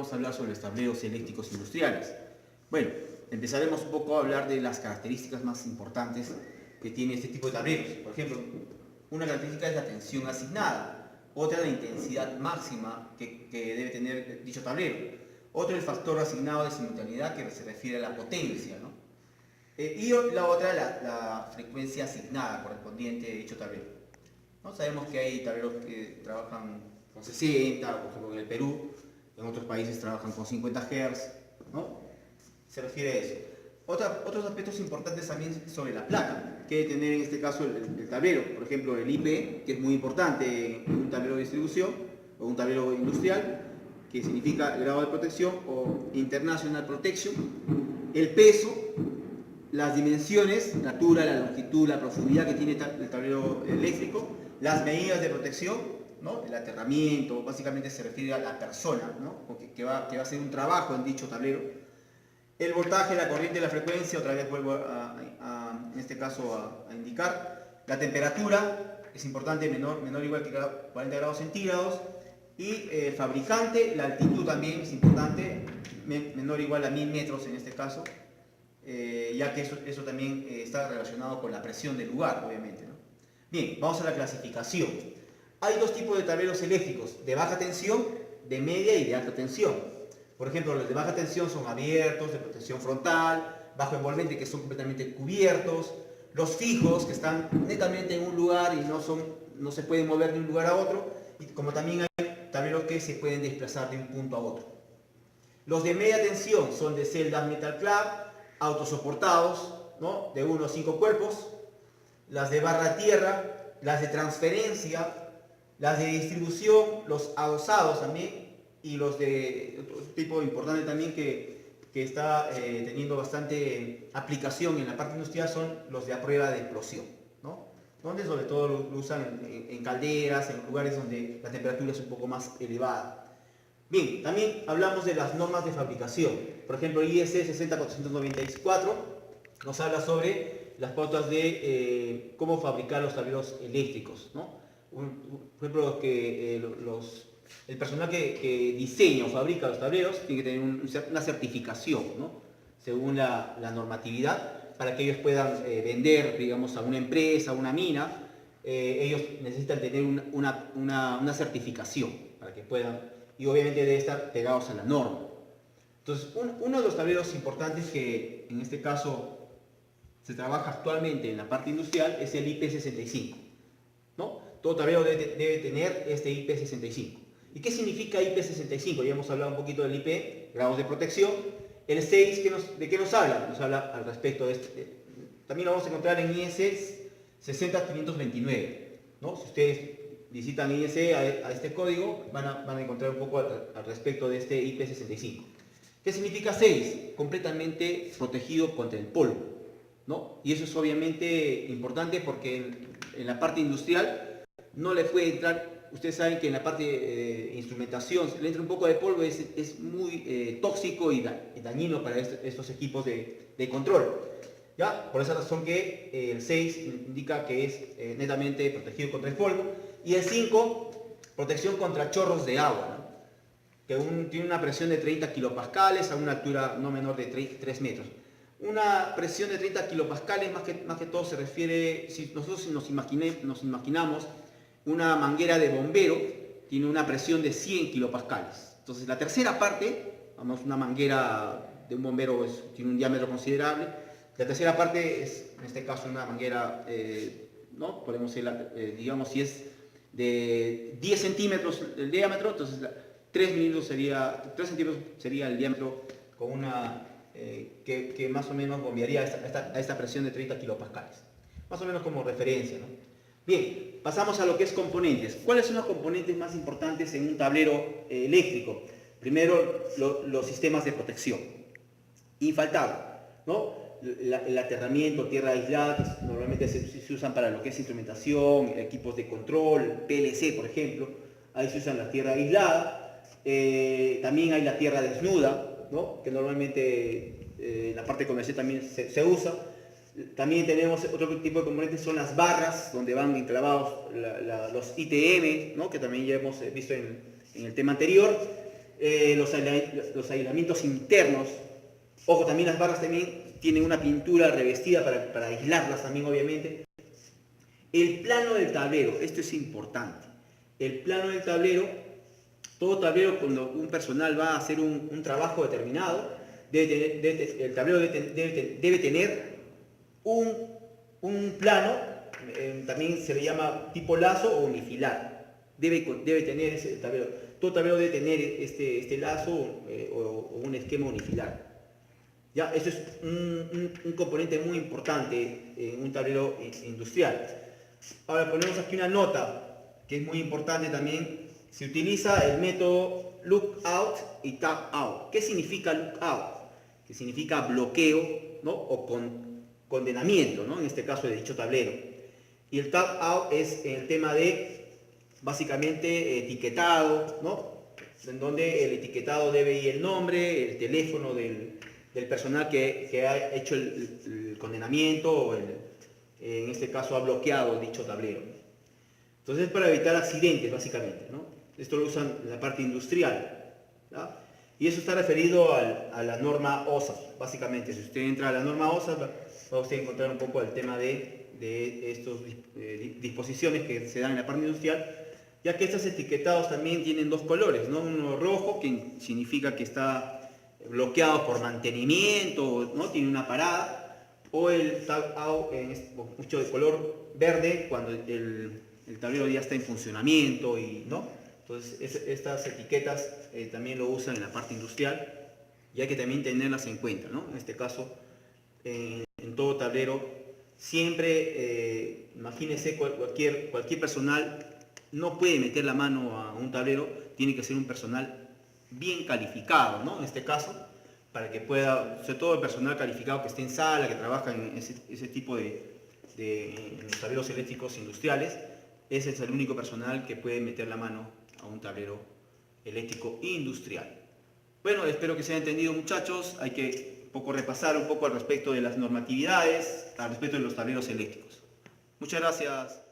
vamos a hablar sobre los tableros eléctricos industriales. Bueno, empezaremos un poco a hablar de las características más importantes que tiene este tipo de tableros. Por ejemplo, una característica es la tensión asignada, otra la intensidad máxima que debe tener dicho tablero, otro el factor asignado de simultaneidad que se refiere a la potencia, ¿no? Y la otra la frecuencia asignada correspondiente de dicho tablero, ¿no? Sabemos que hay tableros que trabajan con 60, por ejemplo en el Perú, en otros países trabajan con 50 Hz, ¿no? Se refiere a eso. Otros aspectos importantes también sobre la placa, que debe tener en este caso el tablero, por ejemplo el IP, que es muy importante en un tablero de distribución o un tablero industrial, que significa el grado de protección o International Protection, el peso, las dimensiones, la altura, la longitud, la profundidad que tiene el tablero eléctrico, las medidas de protección, ¿no? El aterramiento, básicamente se refiere a la persona, ¿no? que va a hacer un trabajo en dicho tablero. El voltaje, la corriente, la frecuencia, otra vez vuelvo en este caso a indicar. La temperatura es importante, menor o igual que 40 grados centígrados. Y el fabricante, la altitud también es importante, menor o igual a 1000 metros en este caso, ya que eso también está relacionado con la presión del lugar, obviamente, ¿no? Bien, vamos a la clasificación. Hay dos tipos de tableros eléctricos, de baja tensión, de media y de alta tensión. Por ejemplo, los de baja tensión son abiertos, de protección frontal, bajo envolvente, que son completamente cubiertos, los fijos, que están netamente en un lugar y no se pueden mover de un lugar a otro, y como también hay tableros que se pueden desplazar de un punto a otro. Los de media tensión son de celdas metal clad, autosoportados, ¿no? De 1 a 5 cuerpos, las de barra tierra, las de transferencia, las de distribución, los adosados también, y los de otro tipo importante también que está teniendo bastante aplicación en la parte industrial son los de a prueba de explosión, ¿no? Donde sobre todo lo usan en calderas, en lugares donde la temperatura es un poco más elevada. Bien, también hablamos de las normas de fabricación. Por ejemplo, IEC 60494 nos habla sobre las pautas de cómo fabricar los tableros eléctricos, ¿no? Por ejemplo, el personal que diseña o fabrica los tableros tiene que tener una certificación, ¿no? Según la normatividad, para que ellos puedan vender, digamos, a una empresa, a una mina. Ellos necesitan tener una certificación para que puedan, y obviamente debe estar pegados a la norma. Entonces, uno de los tableros importantes que en este caso se trabaja actualmente en la parte industrial es el IP65, ¿no? Todo tablero debe tener este IP65. ¿Y qué significa IP65? Ya hemos hablado un poquito del IP, grados de protección. El 6, ¿de qué nos habla? Nos habla al respecto de este. También lo vamos a encontrar en IEC 60529, ¿no? Si ustedes visitan IEC a este código, van a encontrar un poco al respecto de este IP65. ¿Qué significa 6? Completamente protegido contra el polvo, ¿no? Y eso es obviamente importante porque en la parte industrial no le puede entrar. Ustedes saben que en la parte de instrumentación le entra un poco de polvo, es muy tóxico y dañino para estos equipos de control, ¿ya? Por esa razón que el 6 indica que es netamente protegido contra el polvo, y el 5, protección contra chorros de agua, ¿no? Que tiene una presión de 30 kilopascales a una altura no menor de 3 metros. Una presión de 30 kilopascales más que todo se refiere, si nosotros nos imaginamos una manguera de bombero, tiene una presión de 100 kilopascales. Entonces la tercera parte, vamos, una manguera de un bombero tiene un diámetro considerable. La tercera parte es, en este caso, una manguera, ¿no? Podemos decir, digamos, si es de 10 centímetros el diámetro, entonces 3 centímetros sería el diámetro con una que más o menos bombearía a esta presión de 30 kilopascales. Más o menos como referencia, ¿no? Bien, pasamos a lo que es componentes. ¿Cuáles son los componentes más importantes en un tablero eléctrico? Primero, los sistemas de protección. Infaltable, ¿no? El aterramiento, tierra aislada, que normalmente se usan para lo que es instrumentación, equipos de control, PLC, por ejemplo. Ahí se usan la tierra aislada. También hay la tierra desnuda, ¿no? Que normalmente en la parte comercial también se usa. También tenemos otro tipo de componentes, son las barras, donde van enclavados los ITM, ¿no? Que también ya hemos visto en el tema anterior. los aislamientos internos. Ojo, también las barras también tienen una pintura revestida para aislarlas también, obviamente. El plano del tablero, esto es importante. El plano del tablero, todo tablero, cuando un personal va a hacer un trabajo determinado, el tablero debe tener un plano, también se le llama tipo lazo o unifilar. Debe tener ese tablero. Todo tablero debe tener este lazo o un esquema unifilar. Ya, eso es un componente muy importante en un tablero industrial. Ahora ponemos aquí una nota que es muy importante también. Se utiliza el método lookout y tap out. ¿Qué significa lookout? Que significa bloqueo, ¿no? O condenamiento, ¿no? En este caso de dicho tablero. Y el tap out es el tema de básicamente etiquetado, ¿no? En donde el etiquetado debe ir el nombre, el teléfono del personal que ha hecho el condenamiento o en este caso ha bloqueado dicho tablero. Entonces, para evitar accidentes, básicamente, ¿no? Esto lo usan en la parte industrial, ¿ya? Y eso está referido a la norma OSA, básicamente. Si usted entra a la norma OSA, va a usted encontrar un poco el tema de estas disposiciones que se dan en la parte industrial, ya que estos etiquetados también tienen dos colores, ¿no? Uno rojo, que significa que está bloqueado por mantenimiento, ¿no? Tiene una parada, o el tag out, mucho de color verde, cuando el tablero ya está en funcionamiento, ¿no? Entonces estas etiquetas también lo usan en la parte industrial y hay que también tenerlas en cuenta, ¿no? En este caso, en todo tablero, siempre, imagínense, cualquier personal no puede meter la mano a un tablero, tiene que ser un personal bien calificado, ¿no? En este caso, para que pueda, sobre todo el personal calificado que esté en sala, que trabaja en ese tipo en los tableros eléctricos industriales, ese es el único personal que puede meter la mano a un tablero eléctrico industrial. Bueno, espero que se haya entendido, muchachos. Hay que repasar un poco al respecto de las normatividades, al respecto de los tableros eléctricos. Muchas gracias.